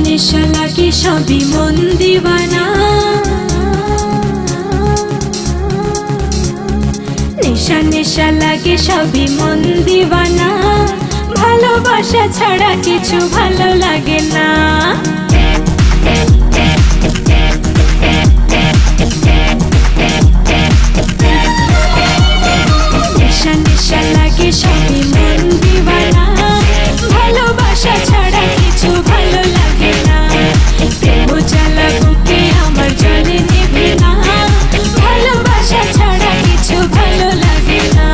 নেশা লাগে সবই মন দিওয়ানা, নেশা নেশা লাগে সবই মন দিওয়ানা, ভালোবাসা ছাড়া কিছু ভালো লাগে না। নেশা নেশা লাগে সবই মন দিওয়ানা, ভালোবাসা ছাড়া কিছু ভালো লাগে না। প্রেম জ্বালা বুকে আমার জলে নেবে না, ভালোবাসা ছাড়া কিছু ভালো লাগে না।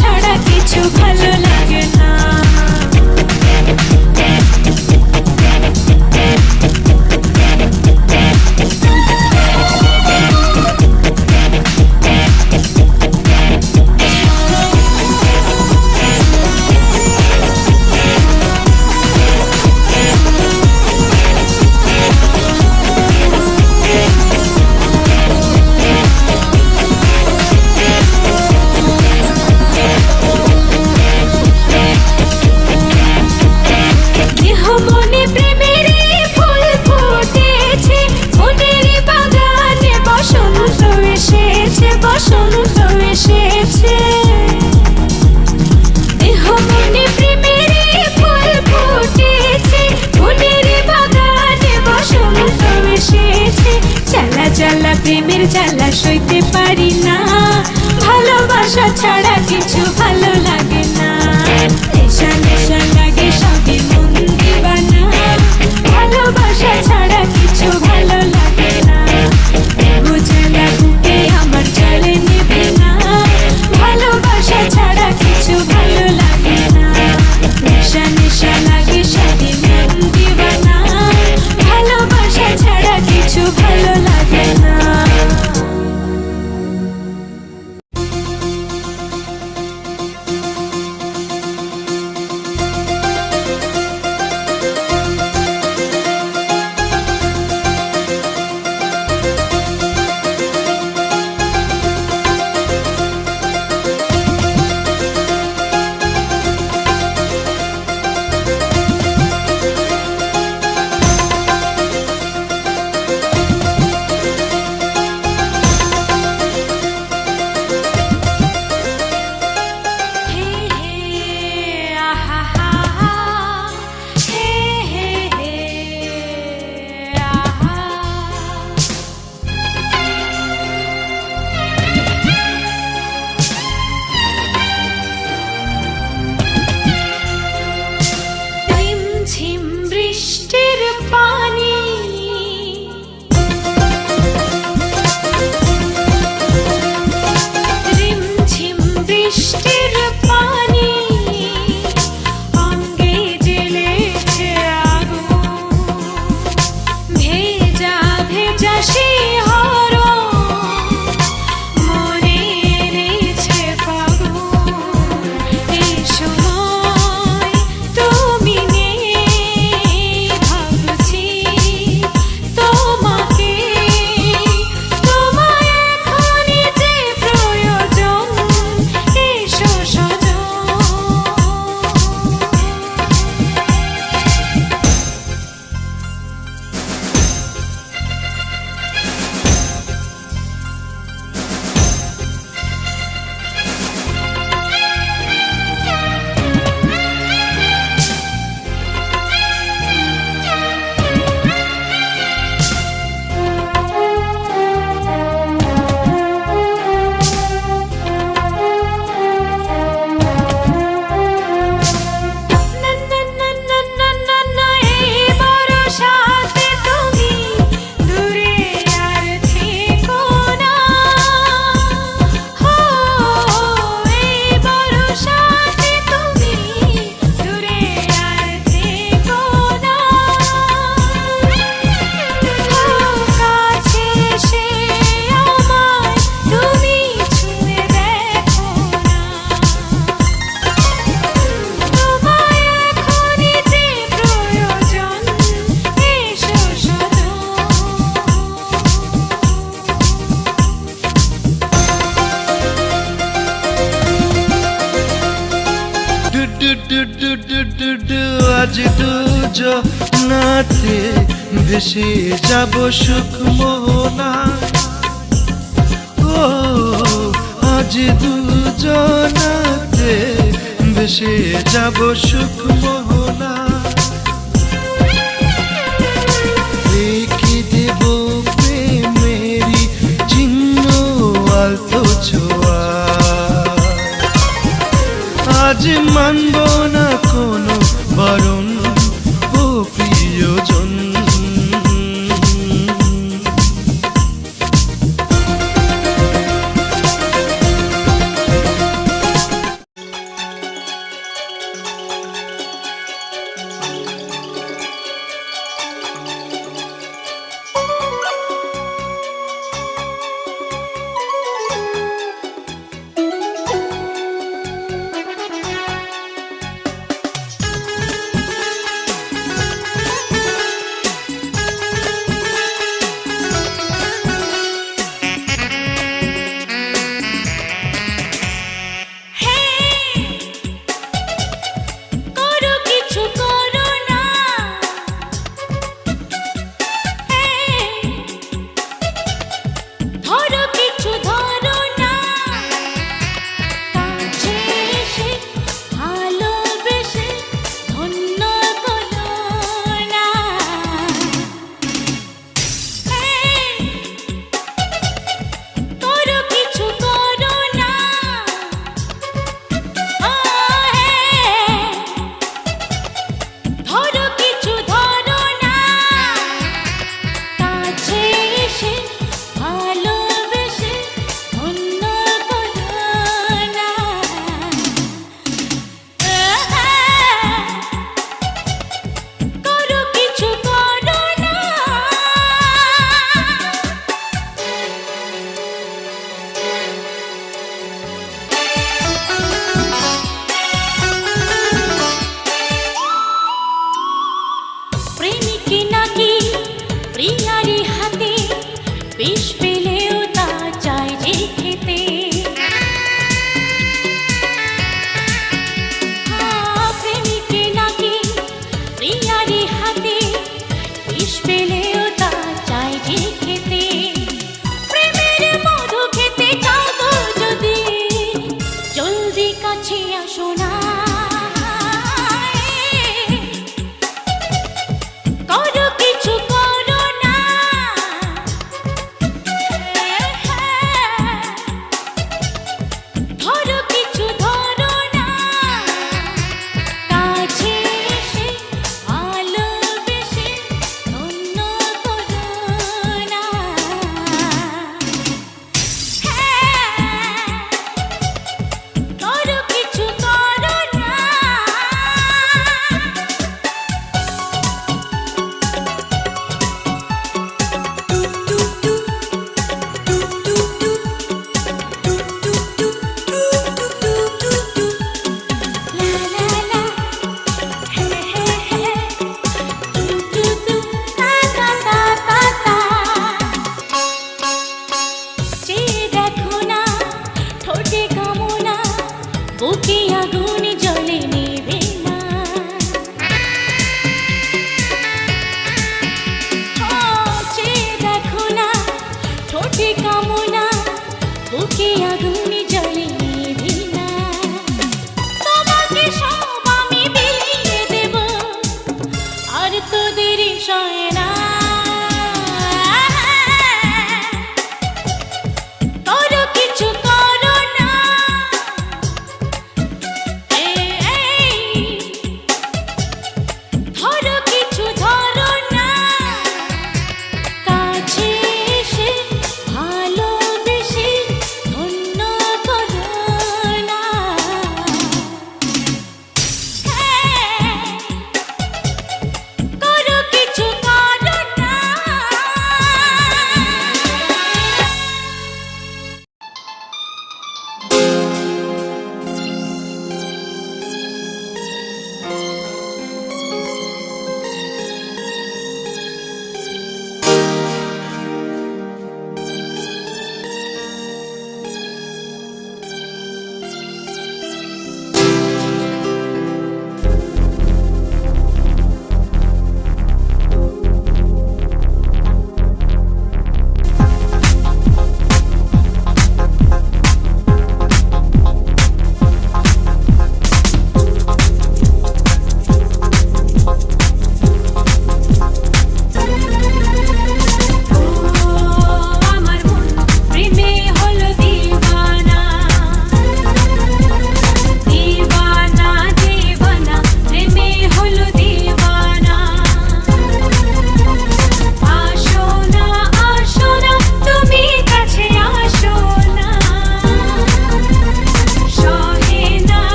ছাড়া কিছু ভালো লাগে না। প্রেমের জ্বালা সইতে পারি না, ভালোবাসা ছাড়া কিছু ভালো লাগে না। নেশা নেশা লাগে সবই মন দিওয়ানা, ভালোবাসা ছাড়া কিছু ভালো লাগে না। প্রেম জ্বালা বুকে আমার জলে নেবে না, ভালোবাসা ছাড়া কিছু ভালো লাগে না। নেশা নেশা লাগে সবই মন দিওয়ানা, ভালোবাসা ছাড়া কিছু ভালো লাগে না। আজ দুজনাতে ভেসে যাব সুখ মোহনা। ও আজ দুজনাতে ভেসে যাব সুখ মোহনা। রেখে দেব প্রেমেরই চিহ্ন আলতো ছোঁয়া। আজ মানব না কোনো বারণ ও প্রিয়জন।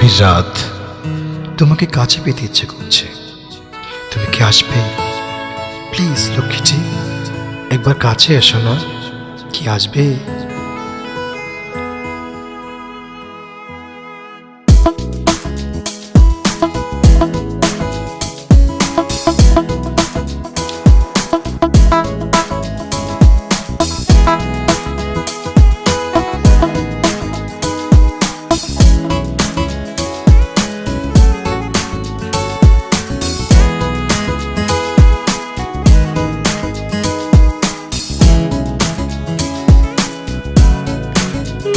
গভীর রাত, তোমাকে কাছে পেতে ইচ্ছে করছে। তুমি কি আসবে? প্লিজ লক্ষ্মীটি, একবার কাছে এসো না। কি আসবে?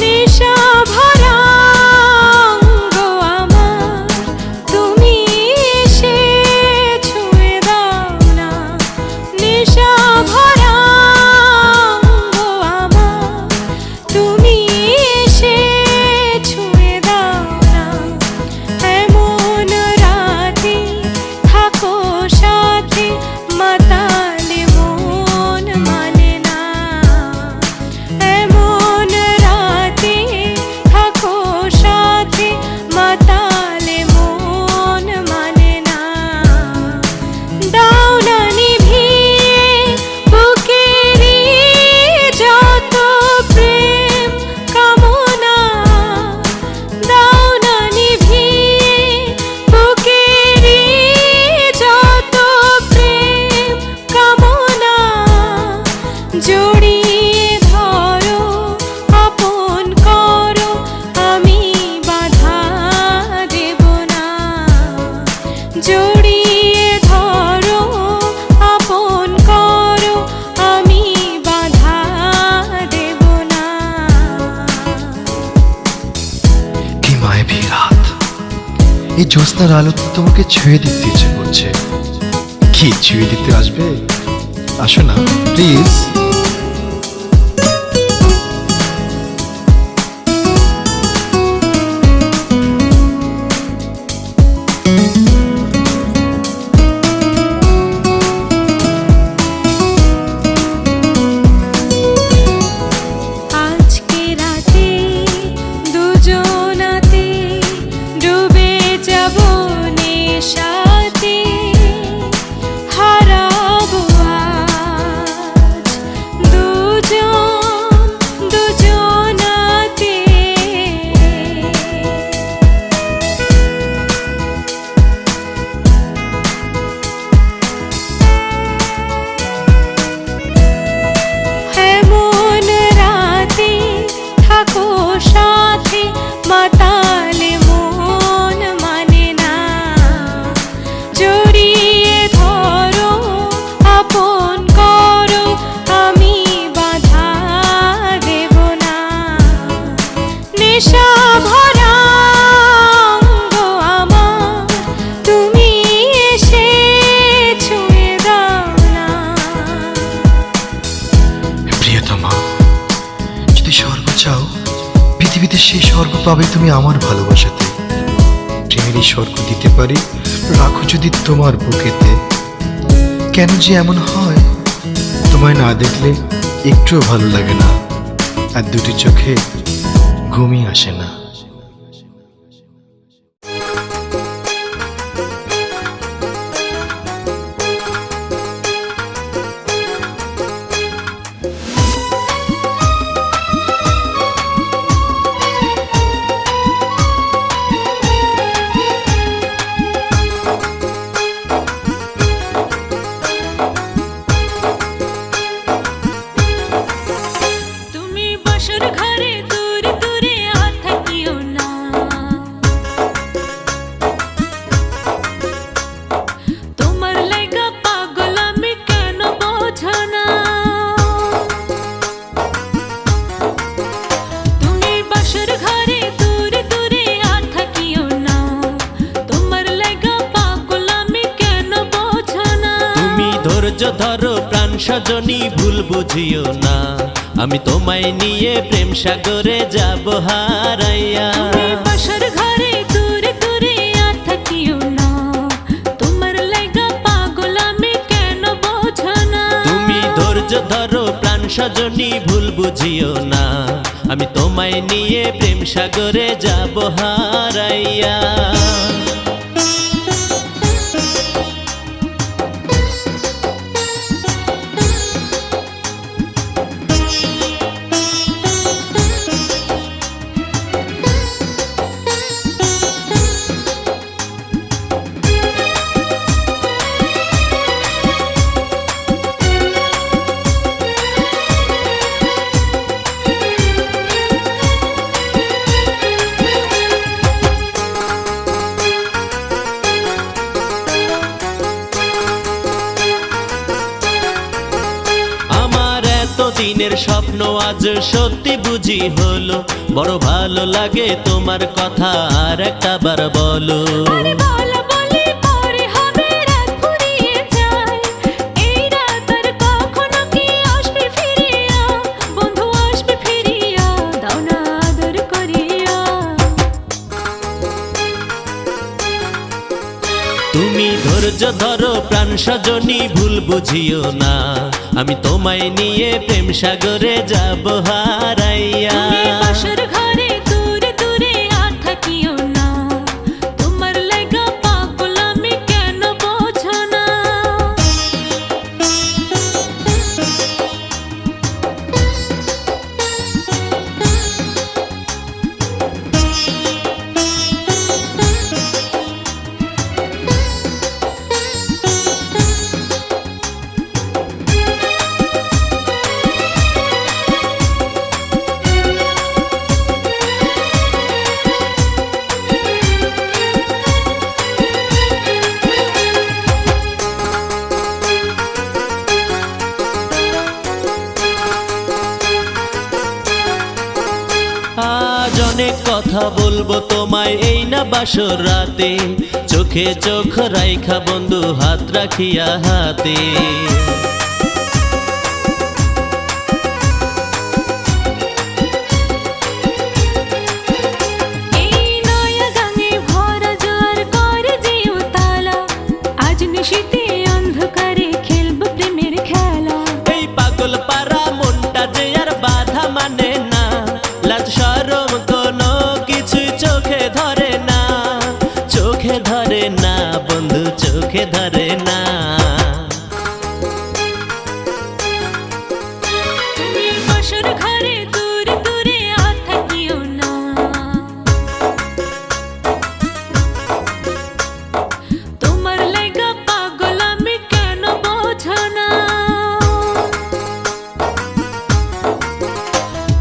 নেশা ভরা অঙ্গ আমার, তুমি এসে ছুঁয়ে দাও না। নেশা ভরা অঙ্গ আমার, তুমি এসে ছুঁয়ে দাও না। এমন রাতে থাকো সাথে, মাতালে মন মানে না। এমন রাতে থাকো সাথে, মাতালে মন মানে না। দাও না নিভিয়ে বুকেরই যত প্রেম কামনা। দাও না নিভিয়ে বুকেরই যত প্রেম কামনা। জড়িয়ে ধরো, আপন করো, আমি বাধা দেব না। জড়িয়ে ধরো, আপন করো, আমি বাধা দেব না। কি মায়াবী রাত, এই জ্যোৎস্নার আলোতে তোমাকে ছুঁয়ে দিতে ইচ্ছে করছে। কি ছুঁয়ে দিতে আসবে? আসো না প্লিজ। আজকে রাতে দুজনাতে ডুবে যাব নেশাতে। হারাবো আজ দুজন দুজনাতে। এমন রাতে থাকো সাথে, মাতালে মন মানে না। জড়িয়ে ধরো, আপন করো, আমি বাধা দেব না। নেশা ভরা অঙ্গ আমার, তুমি এসে ছুঁয়ে দাও না। প্রিয়তমা, যদি স্বর্গ চাও, পৃথিবীতে সেই স্বর্গ পাবে তুমি আমার ভালোবাসাতে। প্রেমের এই স্বর্গ দিতে পারি, রাখো যদি তোমার বুকেতে। কেন যে এমন হয়, তোমায় না দেখলে একটুও ভালো লাগে না, আর দুটি চোখে ঘুমই আসে না। তুমি বাসর ঘরে দূরে দূরে থাকিও না। তোমার লাইগা পাগল আমি কেন বোঝো না। তুমি বাসর ঘরে দূরে দূরে থাকিও না। তোমার লাইগা পাগল আমি কেন বোঝো না। তুমি ধৈর্য ধরো প্রাণ সজনী, ভুল বুঝিও না। আমি তোমায় নিয়ে প্রেম সাগরে যাব হারাইয়া। তুমি বাসর ঘরে দূরে দূরে থাকিও না। তোমার লাইগা পাগল আমি কেন বোঝো না। তুমি ধৈর্য ধরো প্রাণ সজনী, ভুল বুঝিও না। আমি তোমায় নিয়ে প্রেম সাগরে যাব হারাইয়া। দিনের স্বপ্ন আজ সত্যি বুঝি হলো, বড় ভালো লাগে তোমার কথা আর একটা বার বলো। আরে বলো বলি পরে হবে রাত ফুরিয়ে যায়, এই রাত আর কখনো কি আসবে ফিরিয়া, বন্ধু আসবে ফিরিয়া, দাও না আদর করিয়া। তুমি ধৈর্য ধরো প্রাণ সজনী ভুল বুঝিও না, আমি তোমায় নিয়ে প্রেম সাগরে যাব হারাইয়া। তুমি বাসর ঘরে দূরে দূরে আর থাকিও না, তোমার লাগা পাগল আমি কেন বোঝো না। আজ অনেক কথা বলবো তোমায় এই না বাসর রাতে, চোখে চোখ রাইখা বন্ধু হাত রাখিয়া হাতে। এই নয়া গাঙে ভরা জোয়ার করে যেও তালা, আজ নিশীথে অন্ধকারে খেলব প্রেমের খেলা। এই পাগল পারা মনটা যে আর বাধা মানে না, লাজ শরম কোনো কিছুই চোখে ধরে না, চোখে ধরে না বন্ধু চোখে ধরে না। তুমি বাসর ঘরে দূরে দূরে আর থাকিও না, তোমার লাগা পাগল আমি কেন বোঝো না।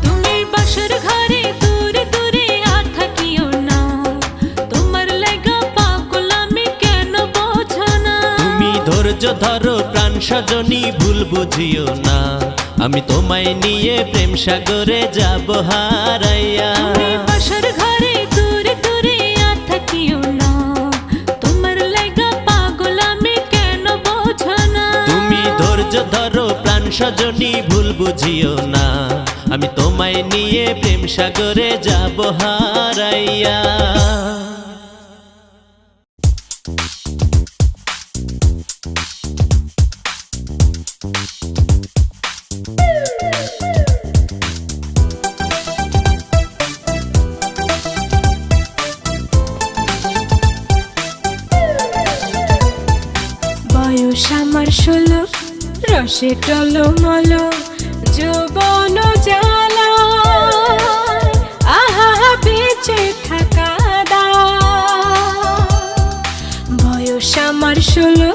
তুমি বাসর ঘরে দূরে দূরে আর থাকিও না, তোমার লাগা পাগল আমি কেন বোঝো না। তুমি ধৈর্য ধরো প্রাণ সজনী ভুল বুঝিও না, আমি তোমায় নিয়ে প্রেম সাগরে যাব হারাইয়া। তুমি বাসর ঘরে দূরে দূরে আর থাকিও না, তোমার লাগা পাগল আমি কেন বোঝো না। তুমি ধৈর্য ধরো প্রাণ সজনী ভুল বুঝিও না, আমি তোমায় নিয়ে প্রেম সাগরে যাব হারাইয়া। বয়স আমার 16, রসে টলমল যৌবন জ্বালা, আহা বেঁচে থাকা দায়। বয়স আমার 16,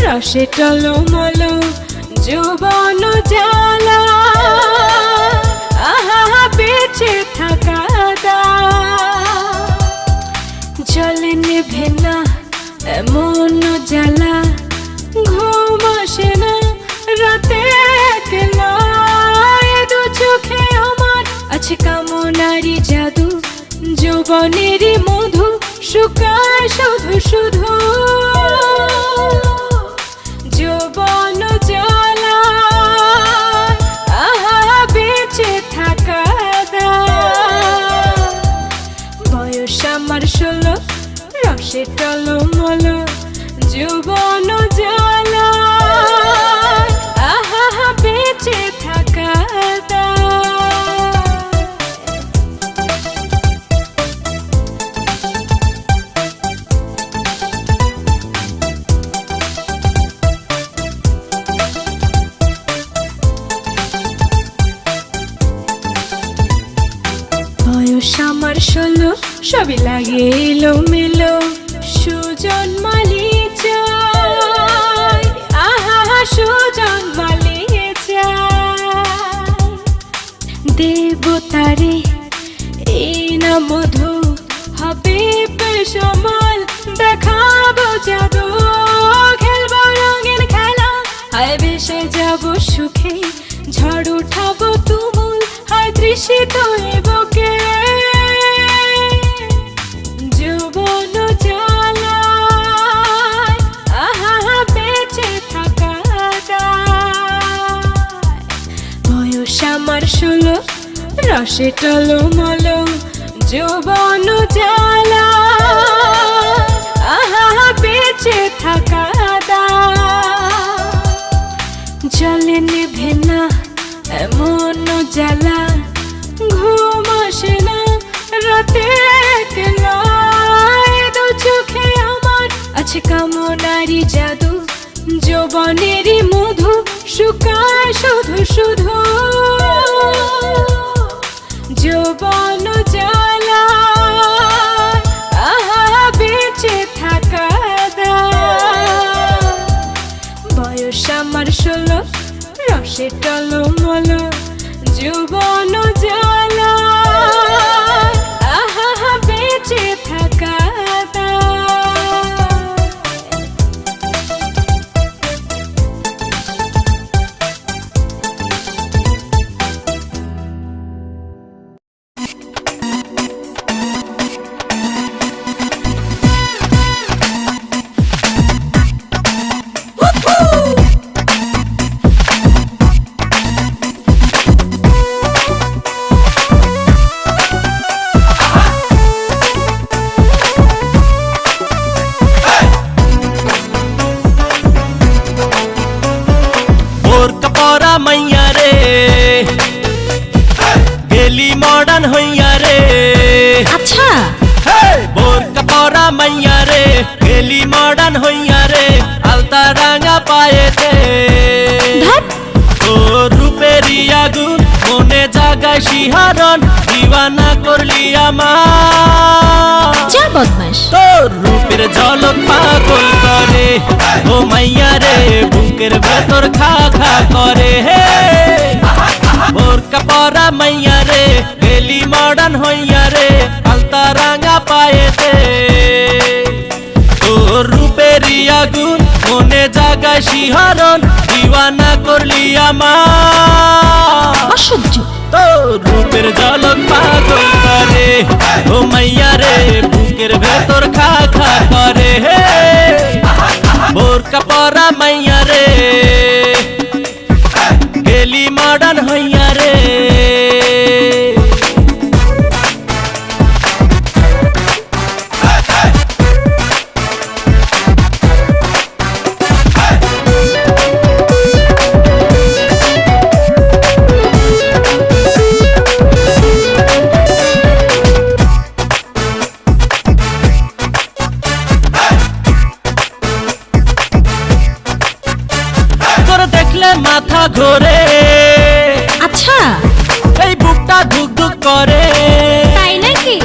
রসে টলমল যৌবন জ্বালা, আহা বেঁচে থাকা দায়। জলে নেভে না এমন জ্বালা, ঘুম আসে না রাতে একলা, এ দু চোখে আমার আছে কামনারি জাদু, যৌবনেরই মধু শুকায় শুধু শুধু। যৌবন জ্বালা, আহা বেঁচে থাকা দায়। বয়স আমার 16, রসে টলমল যৌবন জ্বালা, আহা বেঁচে থাকা দায়। আমার 16 সবই লাগে এলো মেলো সুজন মালি চাই আহা সুজন মালি চাই দেবতারে এই না মধু হবে বেসামাল দেখাবো জাদু খেলবো রঙের খেলা হায় বেসে যাব সুখে ঝড় উঠাবো তুমুল হায় তৃষিত এবকে যৌবন জ্বালায় আহা বেঁচে থাকা দায় বয়স আমার 16 রসে টলমলো যৌবন জ্বালায় আহা বেঁচে থাকা দায় জলে নেভে না এমন জ্বালা ঘুম আসে না রাতে একলা দু চোখে আমার আছে কামনারি জাদু যৌবনেরই মধু শুকায় শুধু শুধু যৌবন জ্বালায় আহা বেঁচে থাকা দায় বয়স আমার 16 রসে টলমলো যৌবন জ্বালায় আহা বেঁচে থাকা দায় मैया रे गेली मॉडर्न होइया रे अच्छा बोर कपड़ा मैया रे गेली मॉडर्न होइया रे आलता रंगा पाए थे ओ रूपेरी आगुन मने जागाय शिहारन दीवाना करली आमार जा बदमाश তোর রূপের ঝলক পাগল করে ও মাইয়া রে বুকের ভেতর খা খা করে হে ওর কাপড়া মাইয়া রে গেলি মডার্ন হইয়া রে আলতা রাঙা পায়েতে তোর রূপেরই আগুন মনে জাগায় শিহরণ দিওয়ানা করলি আমার অসহ্য তোর রূপের ঝলক পাগল করে ও মাইয়া রে বুকের ভেতর খা খা করে হে বোর কাপড়া মাইয়া রে গেলি মডার্ন হইয়া রে মাথা ঘোরে আচ্ছা এই বুকটা ধুক ধুক করে তাই নাকি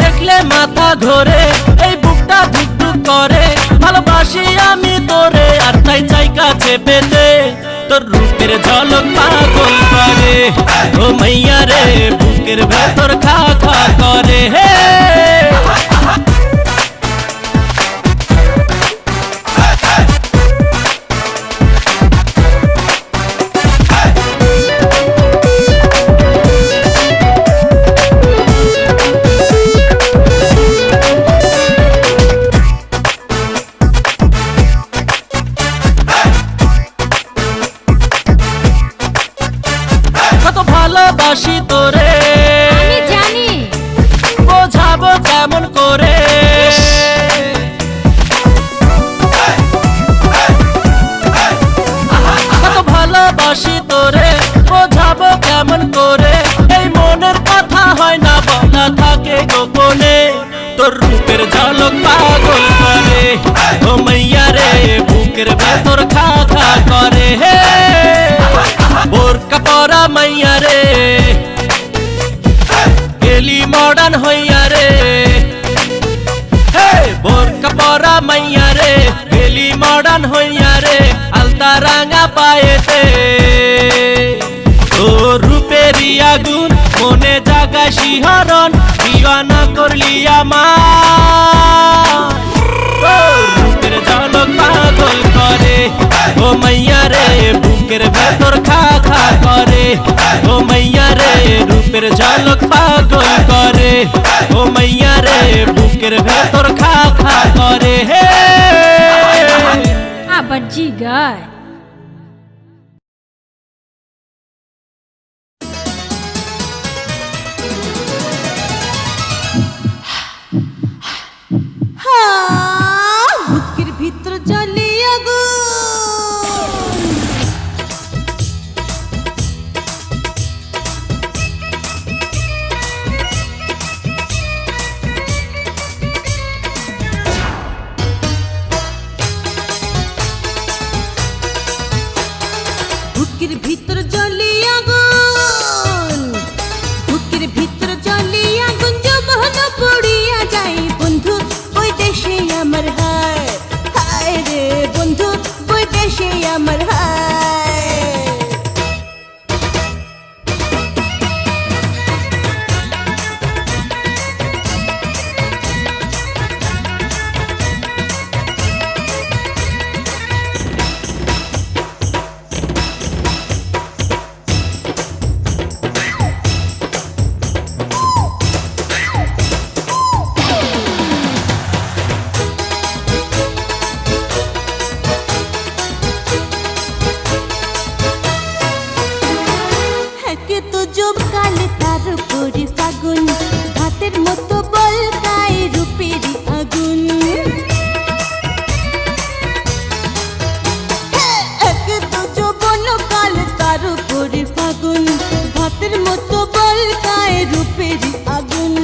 দেখলে মাথা ঘোরে এই বুকটা ধুক ধুক করে ভালোবাসি আমি তোরে আর তাই চাই কাছে পেতে তোর রূপের ঝলক পাগল করে ও মাইয়া রে বুকের ভেতর খা খা করে হে ভালোবাসি তোরে আমি জানি বোঝাবো কেমন করে কত ভালোবাসি তোরে বোঝাবো কেমন করে এই মনের কথা হয় না বলা থাকে গোপনে তোর রূপের ঝলক পাগল করে ও মাইয়া রে বুকের ভেতর খা খা করে হে মাইয়া রে গেলি মডার্ন হইয়া রে বোরকা পরা মাইয়া রে গেলি মডার্ন হইয়া রে আলতা রাঙা পায়েতে তোর রূপেরই আগুন মনে জাগা শিহরণ দিওয়ানা করলি আমার রূপের ঝলক পাগল করে ও মাইয়া রে বুকের ভেতর খা খা করে ও মাইয়া রে রূপের ঝলক পাগল করে ও মাইয়া রে বুকের ভেতর খা খা করে হে আবার জিগায় বুকের ভিতর জ্বলে আগুন বুকের ভিতর জ্বলে আগুন বুকের ভিতর জ্বলে আগুন যমহন পড়িয়া যায় বন্ধু ওই দেশে আমার হায় হায় রে বন্ধু ওই দেশে আমার হায় একে তো জব কালে তার উপরে ফাগুন ভাতের মতো বলকায় রূপেরই আগুন একে তো যৌবন কালে তার উপরে ফাগুন ভাতের মতো বলকায় রূপেরই আগুন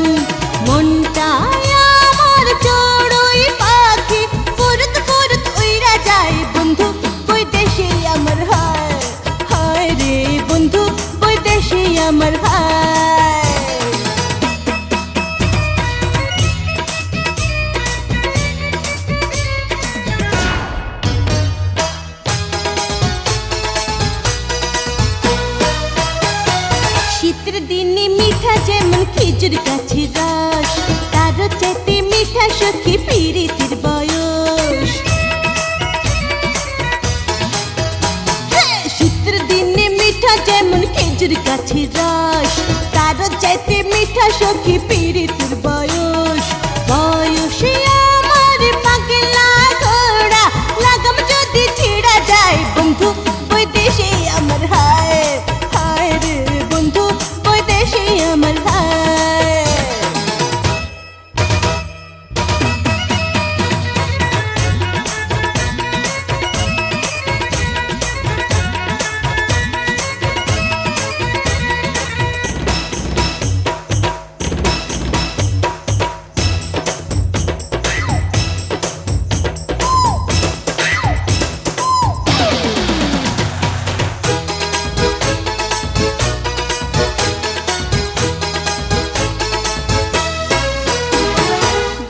মনটা আমার চড়ুই পাখি ফুরত ফুরত উইরা যায় বন্ধু ওই দেশে আমার হায় হায় রে বন্ধু ওই দেশে আমার হায় শীতের দিনে মিঠা যেমন খেজুর গাছের রস তারও চাইতে মিঠা সখী পীড়িতের বয়স শীতের দিনে মিঠা যেমন খেজুর গাছের রস তারও চাইতে মিঠা সখী পীড়িতের বয়স বয়সে আমার পাগলা ঘোড়া লাগাম যদি ছিড়া যায় বন্ধু ওই দেশে আমার হায় হায় রে বন্ধু ওই দেশে আমার হায়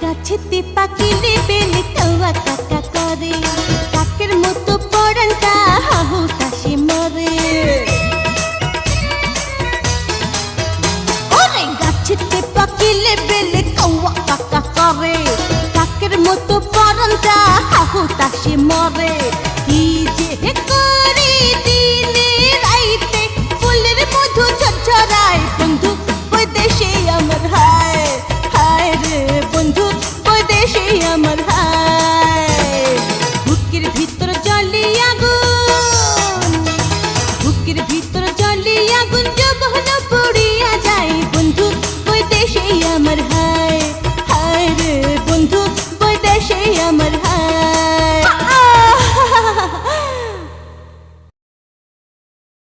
গাছেতে পাকিলে বেলে কাওয়া কাকা করে কাকের মতো পড়ানটা হাহু তাসে মরে ওরে গাছেতে পাকিলে বেলে কাওয়া কাকা করে কাকের মতো পড়ানটা হাহু তাসে মরে কি যে করি দিনে রাইতে ফুলের মধু ঝরঝরায় বন্ধু ওই দেশে আমার হায় হায় রে বন্ধু ওই দেশে আমার হায় বুকের ভিতর জ্বলে আগুন বুকের ভিতর জ্বলে আগুন যমহন পড়িয়া